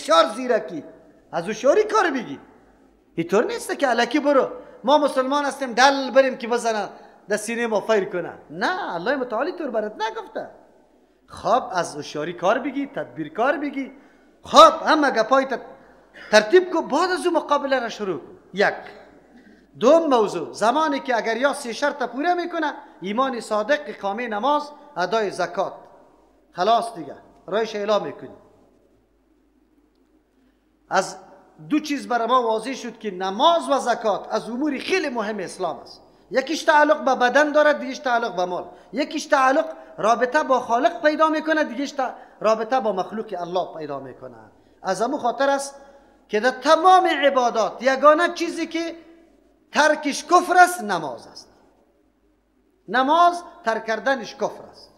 بسیار زیرکی، از هوشیاری کار بگی. اینطور نیست که الکی برو ما مسلمان هستیم دل بریم که بزنه در سینه ما فیر کنه. نه، الله متعالی طور برات نگفته. خب از هوشیاری کار بگی، تدبیر کار بگی. خب همه گپای ترتیب کو، بعد از اون مقابله را شروع کن. یک. دوم موضوع، زمانی که اگر یا 3 شرط پوره میکنه، ایمان صادق، اقامه نماز، ادای زکات، خلاص دیگه رایش اعلام میکنی. از 2 چیز برای ما واضح شد که نماز و زکات از امور خیلی مهم اسلام است. یکیش تعلق به بدن دارد، دیگهش تعلق به مال. یکیش تعلق رابطه با خالق پیدا میکنه، دیگهش رابطه با مخلوق الله پیدا میکنه. از همون خاطر است که در تمام عبادات یگانه چیزی که ترکش کفر است نماز است. نماز ترک کردنش کفر است.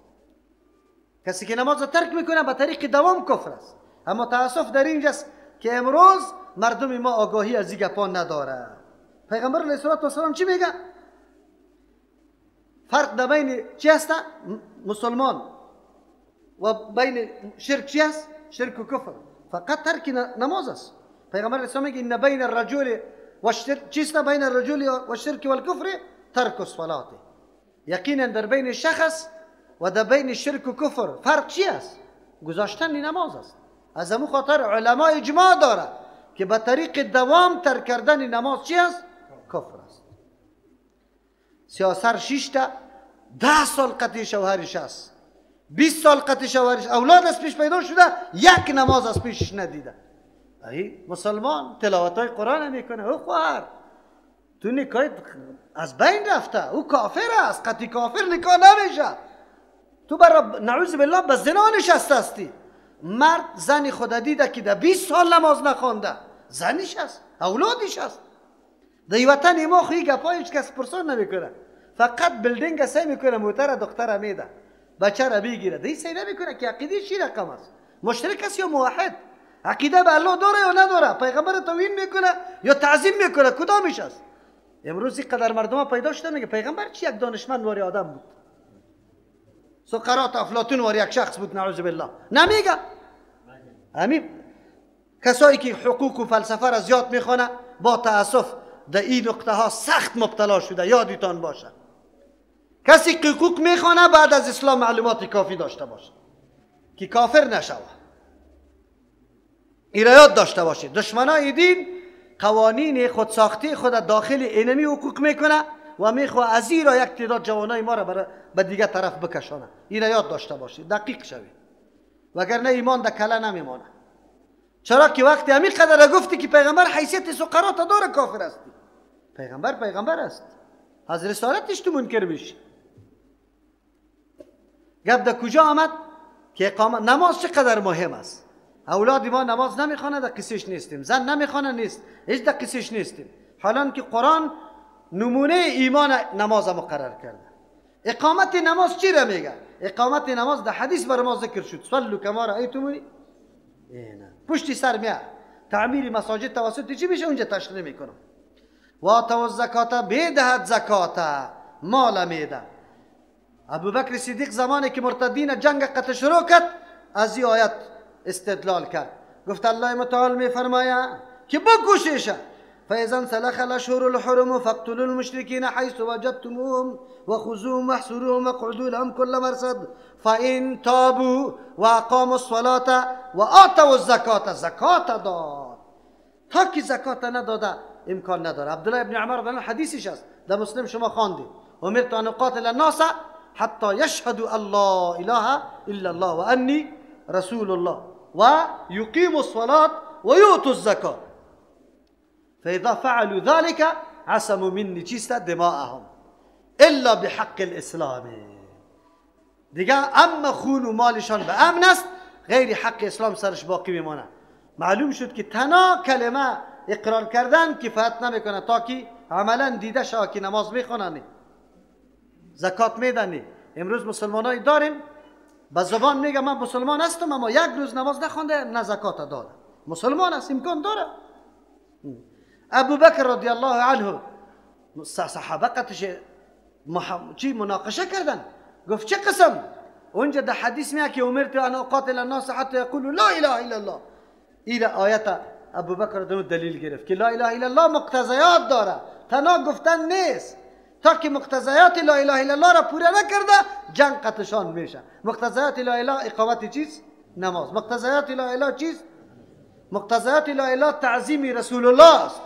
کسی که نماز ترک میکنه به طریق دوام کفر است. اما تاسف در اینجاست که امروز مردم ما آگاهی از این گپا نداره. پیغمبر علیه السلام چی میگه؟ فرق در بین چی هست؟ مسلمان و بین شرک چی هست؟ شرک و کفر. فقط ترک نماز است. پیغمبر علیه السلام میگه ان بین الرجل و الشرک، چیست بین الرجل و الشرک و الکفر؟ ترک الصلاه. یقینا در بین شخص و در بین شرک و کفر فرق چی است؟ گذاشتن نماز است. از همون خاطر علما اجماع داره که به طریق دوام ترک کردن نماز چی است؟ کفر است. سیاسر 6 تا 10 سال قطع شوهرش است، 20 سال قطع شوهرش، اولاد از پیش پیدا شده، یک نماز از پیشش ندیده. ای مسلمان تلاوت های قرآن میکنه، او خواهر تو نکاحت از بین رفته، او کافر است، قطعی کافر نکاح نمیشه. تو برای نعوذ بالله به زنا نشسته هستی. مرد زنی خود دیده که در 20 سال نماز نخوانده، زنیش است، اولادش است. در وطن ما خوی گپای هیچ کس پرسان نمیکنه، فقط بلدینگ سعی میکنه موتر دختر میده، بچه را بگیره. دی سعی نمیکنه که عقیده چی رقم است، مشرک است یا موحد، عقیده به الله داره یا نداره، پیغمبر توهین میکنه یا تعظیم میکنه، کدامش است؟ امروز اینقدر مردم پیدا شده میگه پیغمبر چی یک دانشمند واری آدم بود، سقراط افلاطون واری یک شخص بود، نعوذ بالله. نمیگه. همین کسایی که حقوق و فلسفه را زیاد میخوانه با تاسف در این نقطه ها سخت مبتلا شده، یادتان باشه. کسی حقوق میخوانه بعد از اسلام معلومات کافی داشته باشه که کافر نشوه. این را یاد داشته باشید. دشمنای دین قوانین خودساختی خود داخل اینمی حقوق میکنه و میخواه از این را یک تعداد جوانای ما را به دیگه طرف بکشانه. این را یاد داشته باشید، دقیق شوید، وگرنه ایمان در کله نمیمانه. چرا که وقتی همین قدر گفتی که پیغمبر حیثیت سقراط داره کافر هستی. پیغمبر است، از رسالتش تو منکر بشی. گپ در کجا آمد که اقامت نماز چقدر مهم است. اولاد ما نماز نمیخوانه، در قصهش نیستیم. زن نمیخوانه، نیست، هیچ در قصهش نیستیم. حالا که قرآن نمونه ایمان نماز مقرر کرده. اقامت نماز چی را میگه؟ اقامت نماز در حدیث بر ما ذکر شد، صلوا کما رأیتمونی. نه پشتی سر میاد. تعمیر مساجد توسط چی میشه اونجا تشریح میکنم. و آتوا الزکات، بدهد زکات، مال میده. ابوبکر صدیق زمانی که مرتدین جنگ قتل شروع کرد از این آیت استدلال کرد. گفت الله متعال میفرماید که بکشیشه. فاذا انسلخ الاشهر الحرم فاقتلوا المشركين حيث وجدتموهم وخذوهم واحصروهم واقعدوا لهم كل مرصد فان تابوا واقاموا الصلاه واتوا الزكاه. زکات داد. تا که زکات نداده امکان نداره. عبدالله ابن عمر در حدیثش است، در مسلم شما خواندید، امرت ان اقاتل الناس حتى يشهدوا الله اله الا الله واني رسول الله ويقيموا الصلاه ويؤتوا الزكاه فاذا فعلوا ذلك عصموا مني چیست؟ دماءهم الا بحق الاسلام. دیگه اما خون و مالشان به امن است، غیر حق اسلام سرش باقی میمانه. معلوم شد که تنها کلمه اقرار کردن کفایت نمیکنه تا که عملا دیده شود که نماز میخونن، زکات میدن. امروز مسلمانایی داریم به زبان میگه من مسلمان هستم اما یک روز نماز نخونده نه زکات داده. مسلمان است، امکان داره. ابوبکر رضی الله عنه صحابه قطش چی مناقشه کردن، گفت چه قسم؟ اونجا در حدیث میاد که امرت ان اقاتل الناس حتى يقولوا لا اله الا الله. این آیت ابوبکر دنو دلیل گرفت که لا اله الا الله مقتضیات داره، تنها گفتن نیست. تا که مقتضیات لا اله الا الله را پوره نکرده جنگ قطعشان میشه. مقتضیات لا اله اقامت چیز؟ نماز. مقتضیات لا اله چیز؟ مقتضیات لا اله تعظیم رسول الله است.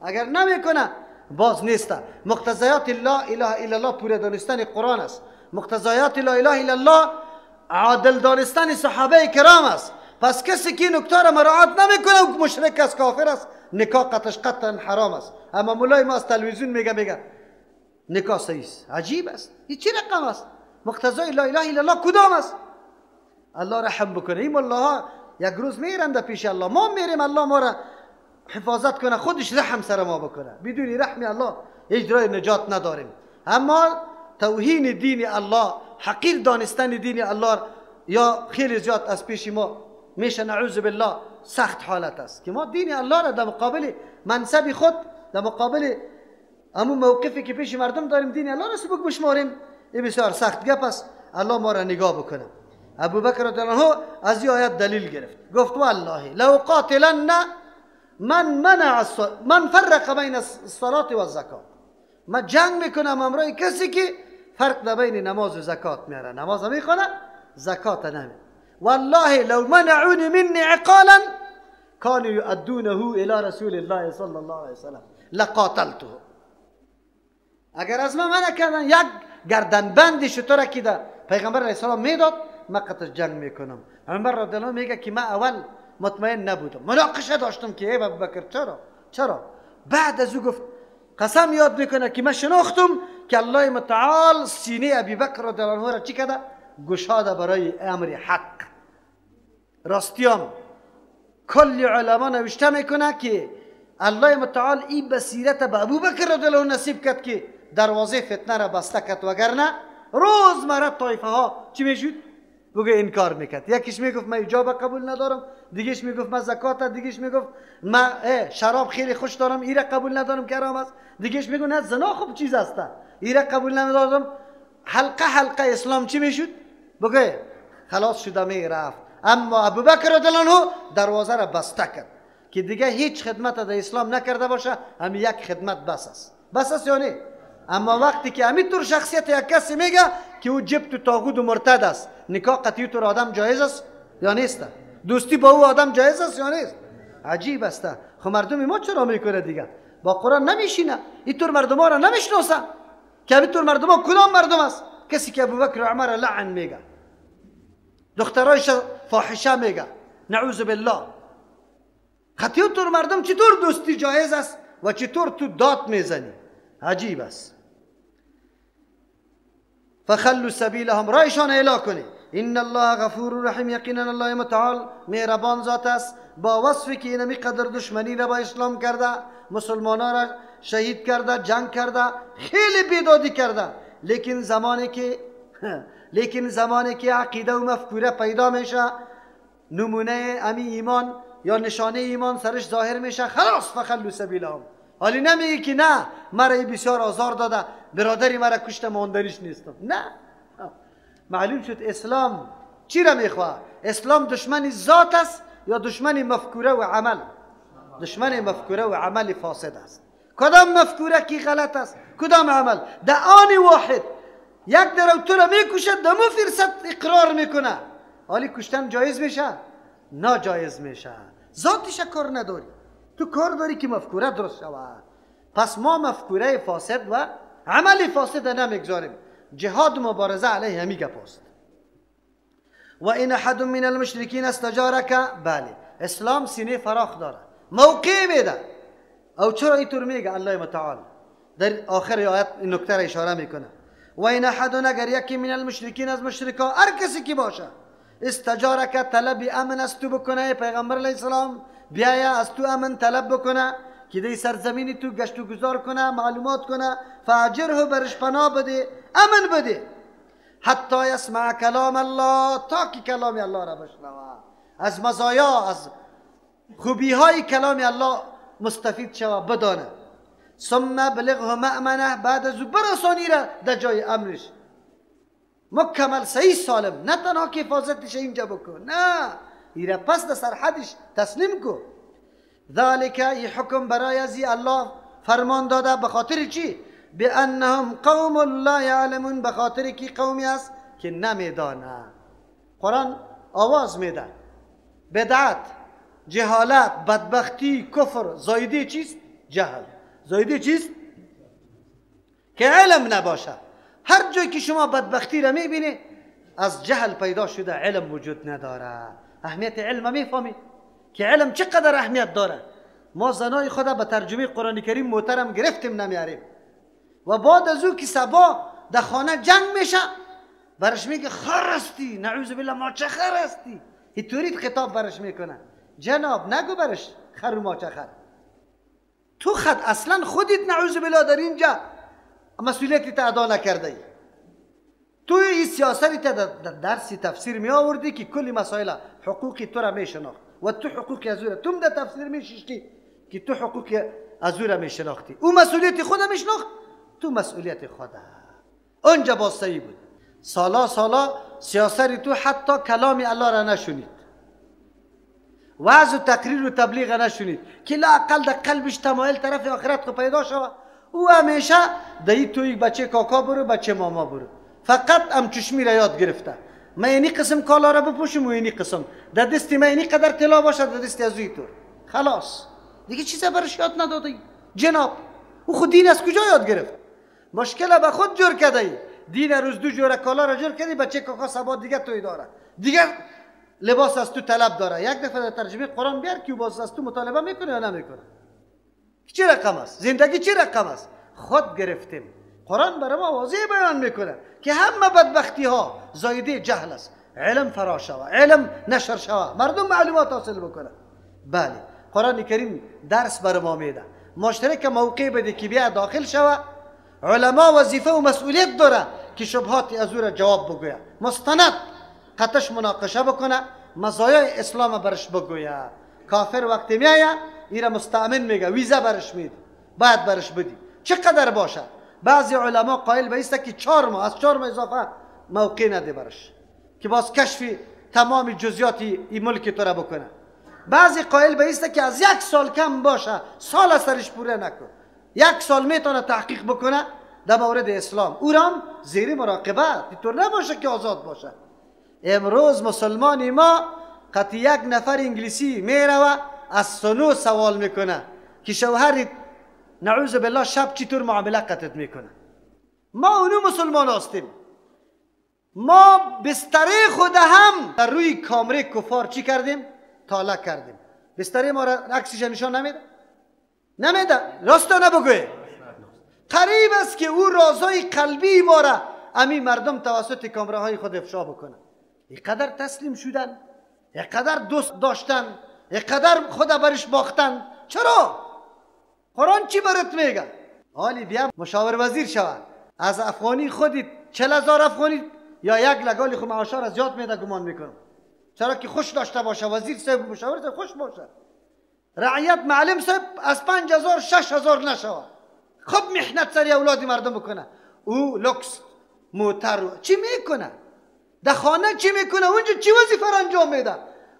اگر نمیکنه باز نیست. مقتضیات لا اله الا الله پوره دانستن قرآن است. مقتضیات لا اله الا الله عادل دانستن صحابه کرام است. پس کسی که نکته را مراعات نمیکنه او مشرک است، کافر است، نکاح قطعش قطعا حرام است. اما مولای ما از تلویزیون میگه نکاح صحیح است. عجیب است. این چی رقم است؟ مقتضای لا اله الا الله کدام است؟ الله رحم بکنه. این ملاها یک روز میرند پیش الله، ما میریم الله ما را حفاظت کنه، خودش رحم سر ما بکنه. بدون رحم الله هیچ راه نجات نداریم. اما توهین دین الله، حقیر دانستن دین الله یا خیلی زیاد از پیش ما میشه نعوذ بالله سخت حالت است که ما دین الله را در مقابل منصب خود، در مقابل همون موقفی که پیش مردم داریم دین الله را سبک بشماریم. این بسیار سخت گپ است. الله ما را نگاه بکنه. ابوبکر رضی الله عنه از این آیت دلیل گرفت، گفت والله لو قاتلن من فرق بین الصلاة و الزکات. من جنگ میکنم امروز کسی که فرق بین نماز و زکات میاره. نماز میخونه زکات نمیده. والله لو منعوني مني عقالا كانوا يؤدونه الى رسول الله صلی الله علیه وسلم لقاتلته. اگر از من منع کردن یک گردنبند شتر که ده پیغمبر علیه السلام میداد من قطع جنگ میکنم. عمر رضی الله عنه میگه که من اول مطمئن نبودم، مناقشه داشتم که ای ابوبکر چرا بعد از او گفت قسم یاد میکنه که من شناختم که الله متعال سینه ابوبکر رضی الله عنه را چی کرده؟ گشاده برای امر حق. راستیام کل علما نوشته میکنه که الله متعال این بصیرت به ابوبکر رضی الله عنه نصیب کرد که دروازه فتنه را بسته کرد، وگرنه روزمره طایفه ها چی میشد؟ بگه انکار میکرد. یکیش میگفت من حجاب قبول ندارم، دیگهش میگفت من زکات، دیگهش میگفت من شراب خیلی خوش دارم ایره قبول ندارم که حرام است، دیگهش میگفت نه زنا خوب چیز است ایره قبول ندارم. حلقه اسلام چی میشد؟ بگه خلاص شده میرفت. اما ابوبکر رضی الله عنه دروازه را بسته کرد که دیگه هیچ خدمت در اسلام نکرده باشه، همین یک خدمت بس است یا نه؟ اما وقتی که همینطور شخصیت یک کسی میگه که او جبت و طاغوت و مرتد است، نکاح قطعی تو آدم جایز است یا نیست؟ دوستی با او آدم جایز است یا نیست؟ عجیب است. خب مردم ما چرا میکنه دیگه؟ با قرآن نمیشینه، اینطور مردم ها را نمیشناسه که همینطور مردم ها کدام مردم است؟ کسی که ابوبکر و عمر لعن میگه، دخترایش فاحشه میگه، نعوذ بالله. خطیو طور مردم چطور دوستی جایز است و چطور تو داد میزنی؟ عجیب است. فخلوا سبیلهم، رایشان اعلا کنی. ان الله غفور رحیم، یقینا الله متعال مهربان ذات است. با وصفی که اینمی قدر دشمنی را با اسلام کرده، مسلمانان را شهید کرده، جنگ کرده، خیلی بیدادی کرده، لیکن زمانی که عقیده و مفکوره پیدا میشه، نمونه امی ایمان یا نشانه ایمان سرش ظاهر میشه، خلاص فخلوا سبیلهم. حالی نمیگی که نه مرا بسیار آزار داده، برادری مرا کشته، ماندنیش نیستم. نه، معلوم شد اسلام چی را میخواه؟ اسلام دشمن ذات است یا دشمن مفکوره و عمل؟ دشمن مفکوره و عمل فاسد است. کدام مفکوره کی غلط است، کدام عمل؟ در آن واحد یک درو تو را میکشد، دمو فرصت اقرار میکنه، حالی کشتن جایز میشه؟ ناجایز میشه. ذاتش کار نداری، تو کار داری که مفکوره درست شود. پس ما مفکوره فاسد و عمل فاسد نمیگذاریم. جهاد مبارزه علیه همی گپاست. و این احد من المشرکین استجارک، بله اسلام سینه فراخ داره، موقع میده. او چرا اینطور میگه؟ الله متعال در آخر آیت این نکته را اشاره میکنه. و این احد، اگر یکی من المشرکین از مشرکا، هر کسی که باشه، استجارک طلب امن از تو بکنه، پیغمبر علیه السلام بیایه از تو امن طلب بکنه که دی سرزمینی تو گشت و گذار کنه، معلومات کنه، فاجره برش پناه بده، امن بده، حتی یسمع کلام الله، تا که کلام الله را بشنوه، از مزایا از خوبی های کلام الله مستفید شوه، بدانه. ثم بلغه مأمنه، بعد از او برسانی را در جای امنش مکمل صحیح سالم، نه تنها که حفاظتش اینجا بکن، نه ایره پس در سرحدش تسلیم کو. ذالک ای حکم برای ازی الله فرمان داده به خاطر چی؟ بانهم قوم لا یعلمون، به خاطر کی قومی است که نمیدانه. قرآن آواز میده بدعت، جهالت، بدبختی، کفر زایده چیست؟ جهل. زایده چیست؟ که علم نباشه. هر جایی که شما بدبختی را میبینی از جهل پیدا شده، علم وجود نداره. اهمیت علم میفهمی که علم چقدر اهمیت داره. ما زنای خدا به ترجمه قرآن کریم محترم گرفتیم نمیاریم و بعد از او که سبا در خانه جنگ میشه برش میگه خر هستی، نعوذ بالله ما چه خر هستی، اینطوری خطاب برش میکنه. جناب نگو برش خر و ما چه خر، تو خود اصلا خودت نعوذ بالله در اینجا مسئولیتی تا ادا نکرده ای. تو این سیاستی تا در درسی تفسیر می آوردی که کلی مسائل حقوقی تو را می شناخت و تو حقوقی از او را تم در تفسیر می ششتی که تو حقوقی از او را می شناختی. او مسئولیت خود می شناخت، تو مسئولیت خود. اونجا باستایی بود. سالا سیاست تو حتی کلام الله را نشونید، وعظ و تقریر و تبلیغ نشونید که لااقل در قلبش تمایل طرف آخرت خود پیدا شود. او همیشه دایی توی بچه کاکا برو، بچه ماما برو. فقط ام چشمی را یاد گرفته من اینی قسم کالا را بپوشم و اینی قسم در دستی من اینی قدر طلا باشد در دستی از تو. خلاص دیگه چیزا برش یاد ندادی. جناب او خود دین از کجا یاد گرفت؟ مشکل به خود جور کرده. دین روز دو جور کالا را جور کردی، بچه کاکا سبا دیگه توی داره، دیگه لباس از تو طلب داره. یک دفعه در ترجمه قرآن بیار که باز از تو مطالبه میکنه یا نمیکنه. چه رقم است؟ زندگی چه رقم است؟ خود گرفتیم. قرآن برای ما واضح بیان میکنه که همه بدبختی ها زایده جهل است. علم فرا شوه، علم نشر شوه، مردم معلومات حاصل بکنه. بله قرآن کریم درس برای ما میده. مشترک موقع بده که بیا داخل شوه. علما وظیفه و مسئولیت داره که شبهات از او را جواب بگوید، مستند قطش مناقشه بکنه، مزایای اسلام برش بگوید. کافر وقتی میایه ایره مستأمن میگه، ویزا برش میده، باید برش بدی چقدر باشه. بعضی علما قائل به است که 4 ماه، از 4 ماه اضافه موقع نده برش که باز کشف تمام جزئیات این ملک تو را بکنه. بعضی قائل به است که از 1 سال کم باشه، سال از سرش پوره نکن، 1 سال میتونه تحقیق بکنه در مورد اسلام. او را زیر مراقبت، اینطور نباشه که آزاد باشه. امروز مسلمانی ما قطعی 1 نفر انگلیسی میروه از سنو سوال میکنه که شوهر نعوذ بالله شب چطور معامله قطعت میکنه. ما اونو مسلمان هستیم. ما بستره خود هم در روی کامره کفار چی کردیم؟ طالع کردیم. بستره ما را عکسش نشان نمیده؟ نمیده. راست نبگوه. قریب است که او رازای قلبی ما را امی مردم توسط کامره های خود افشا بکنه. اینقدر تسلیم شدن، اینقدر دوست داشتن، اینقدر خود برش باختن. چرا؟ قرآن چی برات میگه؟ حالی بیا مشاور وزیر شود، از افغانی خودی 40,000 افغانی یا 1 لگالی خود معاشر از زیاد میده گمان میکنم. چرا که خوش داشته باشه، وزیر صاحب مشاور صاحب خوش باشه، رعیت معلم صاحب از 5,000 6,000 نشود. خب محنت سری اولادی مردم بکنه. او لوکس موتر چی میکنه؟ در خانه چی میکنه؟ اونجا چی وظیفه انجام میده؟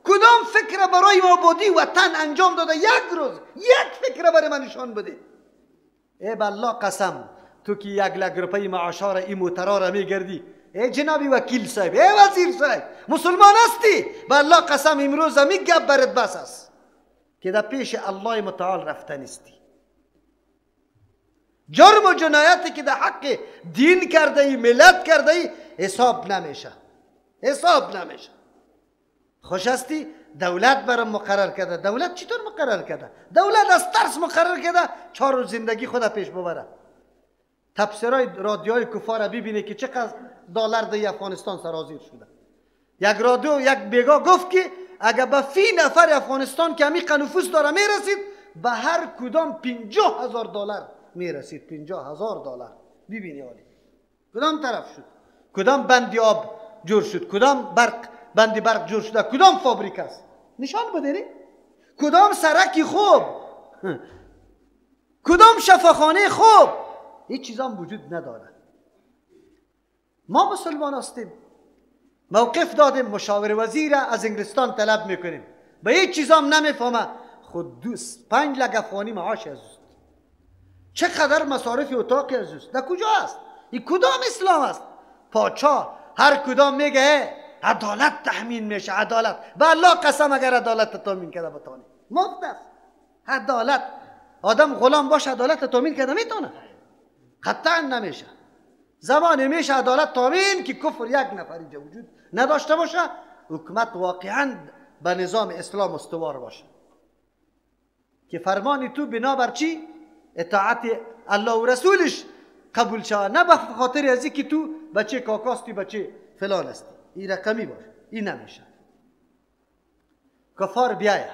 کدام فکر برای آبادی وطن انجام داده؟ 1 روز 1 فکر برای من نشان بده. ای بالله قسم تو که 1 لک روپی معاشر این موترا را میگردی، ای جنابی وکیل صاحب، ای وزیر صاحب، مسلمان هستی؟ بالله قسم امروز می گپ برات بس است که در پیش الله متعال رفته نیستی. جرم و جنایتی که در حق دین کرده ای، ملت کرده ای، حساب نمیشه، حساب نمیشه. خوش هستی؟ دولت برام مقرر کرده. دولت چطور مقرر کرده؟ دولت از ترس مقرر کرده 4 روز زندگی خود پیش ببره. تفسیرهای رادیوهای کفار ببینه که چقدر دلار در افغانستان سرازیر شده. یک رادیو یک بیگا گفت که اگر به فی نفر افغانستان که همی نفوس داره میرسید، به هر کدام 50,000 دلار میرسید. 50,000 دلار. ببینی حالی کدام طرف شد، کدام بندی آب جور شد، کدام بندی برق جور شده، کدام فابریک است نشان بده. کدام سرکی خوب، کدام شفاخانه خوب، هیچ چیز هم وجود نداره. ما مسلمان هستیم. موقف دادیم مشاور وزیر از انگلستان طلب میکنیم، به هیچ چیزام نمیفهمه، خود 5 لک افغانی معاش از اوست. چقدر مصارف اتاقی از اوست؟ در کجا است؟ این کدام اسلام است؟ پاچا هر کدام میگه عدالت تامین میشه، عدالت. به الله قسم اگر عدالت تامین کرده بتانی مفت است. عدالت آدم غلام باشه عدالت تامین کرده میتونه؟ قطعا نمیشه. زمانی میشه عدالت تامین که کفر یک نفری وجود نداشته باشه، حکومت واقعا به نظام اسلام استوار باشه، که فرمانی تو بنابر چی؟ اطاعت الله و رسولش قبول شود، نه به خاطر از اینکه تو بچه کاکاستی بچه فلان استی. این رقمی باشه، این نمیشه. کفار بیایه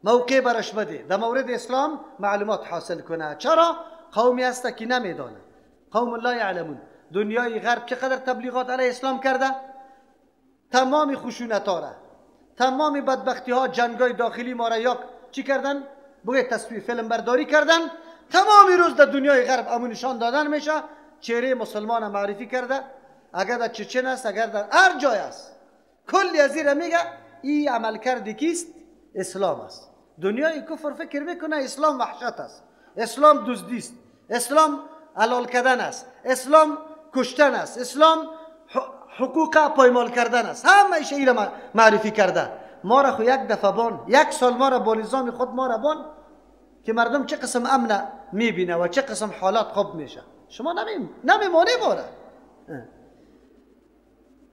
موقع برش بده در مورد اسلام معلومات حاصل کنه. چرا؟ قومی هسته که نمیدانه، قوم لا یعلمون. دنیای غرب چقدر تبلیغات علیه اسلام کرده، تمام خشونت ها را، تمام بدبختی ها، جنگای داخلی ما را یا چی کردن؟ بگه تصویر فیلم برداری کردن. تمامی روز در دنیای غرب امون نشان دادن میشه، چهره مسلمان معرفی کرده، اگر در چچن است، اگر در هر جای است، کلی از این میگه این عمل کرده کیست؟ اسلام است. دنیای کفر فکر میکنه اسلام وحشت است، اسلام دزدی است، اسلام حلال کردن است، اسلام کشتن است، اسلام حقوق پایمال کردن است. همه شی را معرفی کرده. ما را خو یک دفعه بان، یک سال ما را با نظام خود ما را بان که مردم چه قسم امن میبینه و چه قسم حالات خوب میشه. شما نمیمانی ما را.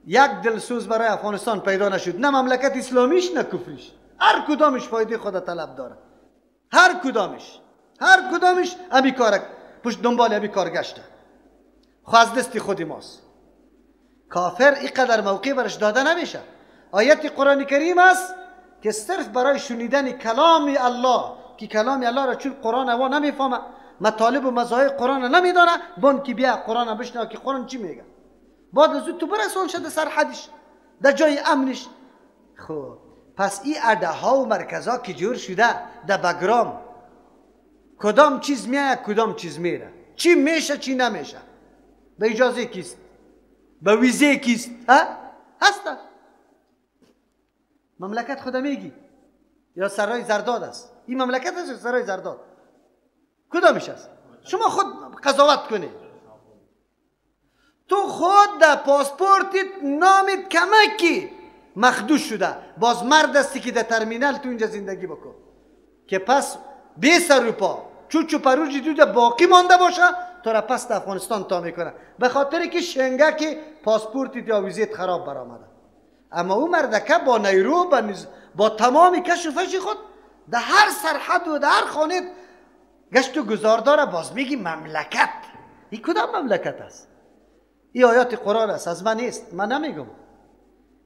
یک دلسوز برای افغانستان پیدا نشد، نه مملکت اسلامیش نه کفریش. هر کدامش فایده خود طلب داره، هر کدامش امی کار پشت دنبال امی کار گشته، خواست دستی خودی ماست. کافر اینقدر موقع برش داده نمیشه. آیت قرآن کریم است که صرف برای شنیدن کلام الله، که کلام الله را چون قرآن هوا نمیفهمه، مطالب و مزایای قرآن نمیدانه، بان که بیا قرآن بشنو که قرآن چی میگه. بعد از تو برسون شده سرحدش در جای امنش. خب پس این اده ها و مرکزها که جور شده در بگرام، کدام چیز میاد کدام چیز میره، چی میشه چی نمیشه، به اجازه کیست، به ویزه کیست، هسته مملکت خدا میگی یا سرای زرداد است؟ این مملکت است یا سرای زرداد؟ کدامش است؟ شما خود قضاوت کنید. تو خود در پاسپورتت نامت کمکی مخدوش شده، باز مرد هستی که در ترمینال تو اینجا زندگی بکن، که پس 20 روپا چوچو پروجی تو در باقی مانده باشه تو را پس در افغانستان تا میکنه، به خاطر که شنگه که پاسپورتت یا ویزیت خراب برآمده. اما اون مردکه با نیرو با تمام کش و فش خود در هر سرحد و در هر خانه گشت و گذار داره، باز میگی مملکت. این کدام مملکت است؟ این آیات قرآن است، از من نیست، من نمیگم.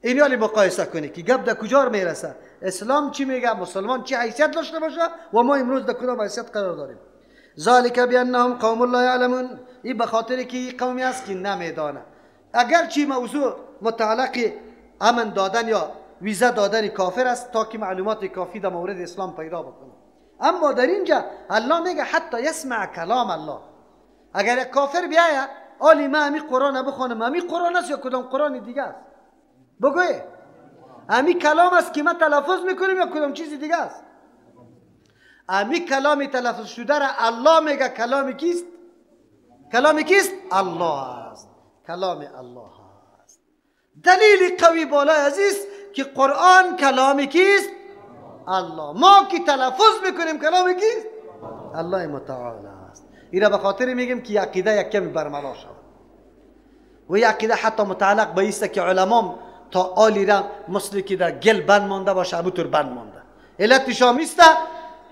این حالی مقایسه کنی که گپ در کجا میرسه، اسلام چی میگه، مسلمان چی حیثیت داشته باشه و ما امروز در کدام حیثیت قرار داریم. ذالک بانهم قوم لا یعلمون. این به خاطر که این قومی است که نمیدانه. اگر چی موضوع متعلق امن دادن یا ویزا دادن کافر است تا که معلومات کافی در مورد اسلام پیدا بکنه، اما در اینجا الله میگه حتی یسمع کلام الله. اگر یک کافر بیاید آلی من امی قرآن بخونم، امی قرآن است یا کدام قرآن دیگه است؟ بگوی امی کلام است که ما تلفظ میکنیم یا کدام چیزی دیگه است؟ امی کلامی تلفظ شده را الله میگه کلام کیست؟ کلام کیست؟ الله است. کلام الله است. دلیل قوی بالای عزیز که قرآن کلام کیست؟ الله. ما که تلفظ میکنیم کلام کیست؟ الله متعال است. این را به خاطر میگیم که عقیده یک کمی برملا شود و این عقیده حتی متعلق به ایسته که علمام تا آلی را مثل که در گل بند مانده باشه همونطور بند مانده. علتش هم ایسته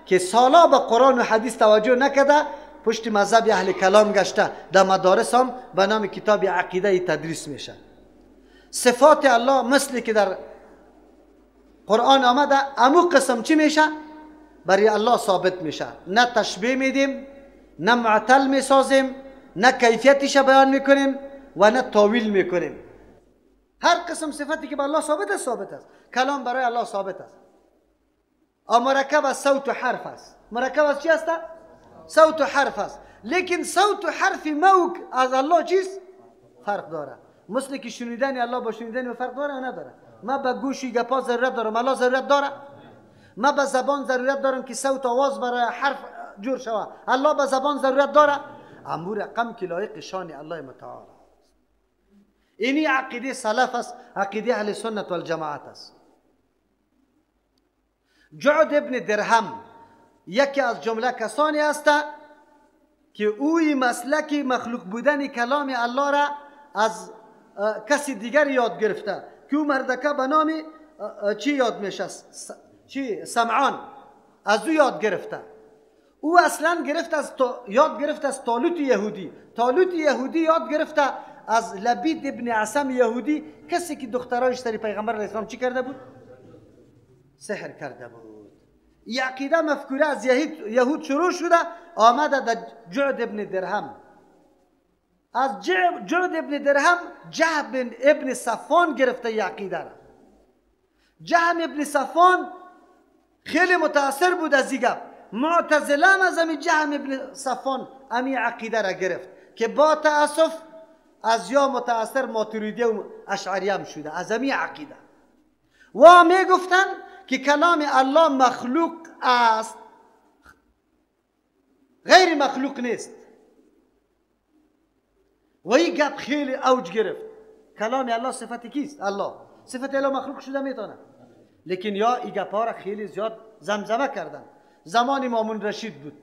که سالا به قرآن و حدیث توجه نکده، پشت مذهب اهل کلام گشته، در مدارس هم به نام کتاب عقیده تدریس میشه. صفات الله مثل که در قرآن آمده امو قسم چی میشه؟ برای الله ثابت میشه. نه تشبیه میدیم، نه معطل میسازیم، نه کیفیتش بیان میکنیم و نه تاویل میکنیم. هر قسم صفتی که به الله ثابت است ثابت است. کلام برای الله ثابت است. مرکب از صوت و حرف است. مرکب از چی است؟ صوت و حرف است. لیکن صوت و حرف موک از الله چیست؟ فرق داره. مثل که شنیدن الله با شنیدن فرق داره یا نداره؟ ما به گوشی گپا ضرورت دارم، الله ضرورت داره؟ ما به زبان ضرورت دارم که صوت آواز برای حرف جور شوه، الله به زبان ضرورت داره؟ امور رقم که لایق شان الله متعال. اینی عقیده سلف است، عقیده اهل سنت والجماعت است. جعد ابن درهم یکی از جمله کسانی است که اوی مسلک مخلوق بودن کلام الله را از کسی دیگر یاد گرفته که او مردکه به نام چی یاد میشه؟ سمعان. از او یاد گرفته. او اصلا یاد گرفته از طالوت یهودی. طالوت یهودی یاد گرفته از لبید ابن عصم یهودی، کسی که دخترایش سری پیغمبر علیه السلام چی کرده بود؟ سحر کرده بود. این عقیده مفکوره از یهود شروع شده، آمده در جعد ابن درهم. از جعد ابن درهم جهم ابن صفوان گرفته این عقیده را. جهم ابن صفوان خیلی متاثر بود از این گپ. معتزله از همین جهم ابن صفوان همین عقیده را گرفت که با تأسف از یا متاثر ماتریدی و اشعری هم شده از همین عقیده. و می گفتن که کلام الله مخلوق است، غیر مخلوق نیست. و این گپ خیلی اوج گرفت. کلام الله صفت کیست؟ الله. صفت الله مخلوق شده میتونه. لیکن یا این گپ ها را خیلی زیاد زمزمه کردن. زمان مامون رشید بود،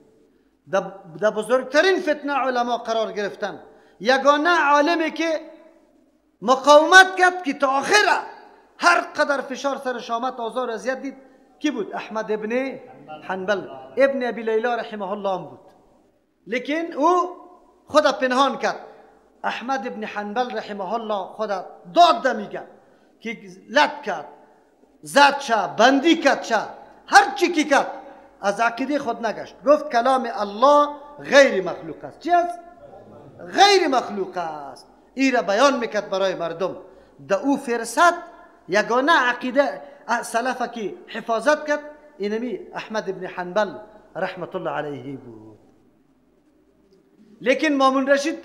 در بزرگترین فتنه علما قرار گرفتن. یگانه عالمی که مقاومت کرد که تا آخره هر قدر فشار سرش آمد آزار اذیت دید، کی بود؟ احمد ابن حنبل ابن ابی لیلا رحمه الله هم بود. لیکن او خدا پنهان کرد. احمد ابن حنبل رحمه الله خدا داد میگه که لط کرد، زد شه، بندی کرد شه، هر چی که کرد از عقیده خود نگشت. گفت کلام الله غیر مخلوق است. چی است؟ غیر مخلوق است. این را بیان میکرد برای مردم. در او فرصت یگانه عقیده سلفه که حفاظت کرد اینمی احمد ابن حنبل رحمت الله علیه بود. لیکن مامون رشید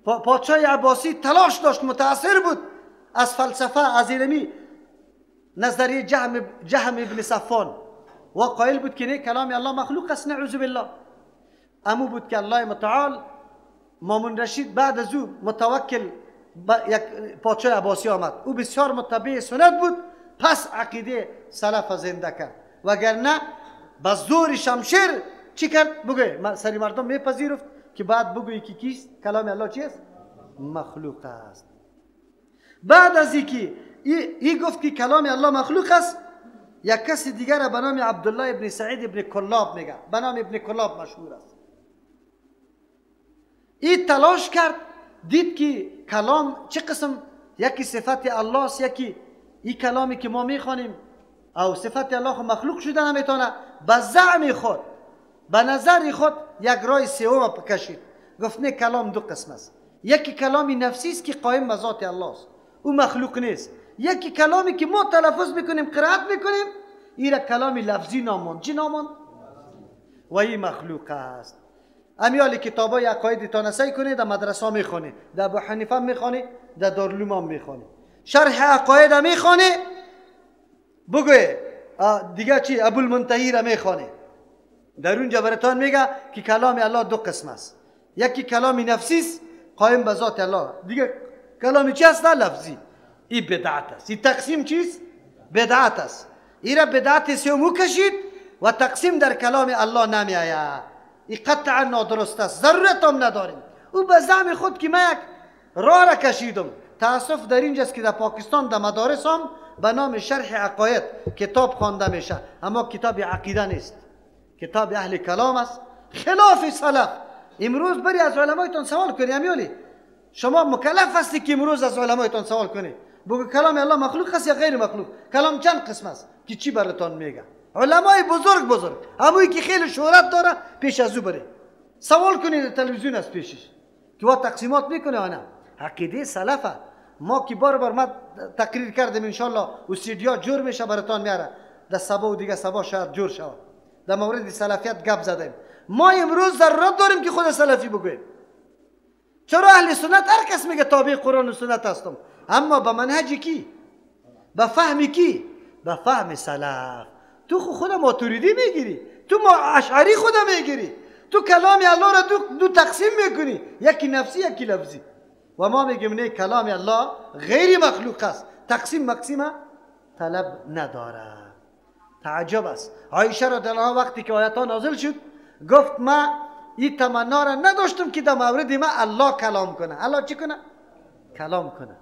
پادشاه عباسی تلاش داشت، متاثر بود از فلسفه، از اینمی نظریه جهم ابن صفوان و قائل بود که نه کلام الله مخلوق است، نعوذ بالله. امو بود که الله متعال مامون رشید بعد از او متوکل یک پادشاه عباسی آمد. او بسیار متبع سنت بود، پس عقیده سلف زنده کرد. وگرنه با زور شمشیر چی کرد؟ بگوی سری مردم میپذیرفت که بعد بگویی که کیست؟ کلام الله چیست؟ مخلوق است. بعد از اینکه ای گفت که کلام الله مخلوق است، یک کسی دیگر به نام عبدالله ابن سعید ابن کلاب میگه، به نام ابن کلاب مشهور است. ای تلاش کرد، دید که کلام چه قسم، یکی صفت الله است، یکی این کلامی که ما میخوانیم او صفت الله مخلوق شده نمیتونه. به زعم خود، به نظر خود یک راه سوم کشید. گفت نه، کلام دو قسم است. یکی کلامی نفسی است که قائم به ذات الله است، او مخلوق نیست. یکی کلامی که ما تلفظ میکنیم، قرائت میکنیم، این کلامی لفظی ناموند. چی ناموند؟ و این مخلوق است. امیالی کتابای عقاید تانسایی کنی، در مدرسه میخونی، در ابو حنیفه میخونی، در دارالعلوم میخونی، شرح عقاید میخونی، بگوی دیگه چی ابو المنتهی را میخونی، در اونجا براتون میگه که کلام الله دو قسم است. یکی کلامی نفسی است قائم به ذات الله، دیگه کلامی چی است؟ لفظی. این بدعت است. این تقسیم چیست؟ بدعت است. این را بدعت سومو کشید و تقسیم در کلام الله نمی آید. این قطعا نادرست است، ضرورت هم نداریم. او به زعم خود که من یک راه را کشیدم. تاسف در اینجاست که در پاکستان در مدارس هم به نام شرح عقاید کتاب خوانده میشه، اما کتاب عقیده نیست، کتاب اهل کلام است، خلاف سلف. امروز بری از علمایتون سوال کنی، امیالی شما مکلف هستی که امروز از علمایتون سوال کنی، بگو کلام الله مخلوق است یا غیر مخلوق؟ کلام چند قسم است که چی براتون میگه؟ علمای بزرگ همونی که خیلی شهرت داره پیش از او بره سوال کنید، تلویزیون است پیشش که وا تقسیمات میکنه. آنها عقیده سلفه. ما که بار ما تقریر کردیم، انشالله استودیو جور میشه براتون میاره، در سبا و دیگه سبا شاید جور شود. در مورد سلفیت گپ زدیم. ما امروز ضرورت داریم که خود سلفی بگویم. چرا اهل سنت هر کس میگه تابع قرآن و سنت هستم، اما به منهج کی؟ به فهم کی؟ به فهم سلف. تو خود ماتوریدی میگیری، تو اشعری خود میگیری، تو کلام الله را دو تقسیم میکنی، یکی نفسی یکی لفظی. و ما میگیم نه، کلام الله غیر مخلوق است، تقسیم مقسیم طلب نداره. تعجب است. عایشه رضی الله عنها وقتی که آیات ها نازل شد گفت ما این تمنا را نداشتم که در مورد ما الله کلام کنه. الله چی کنه؟ کلام کنه.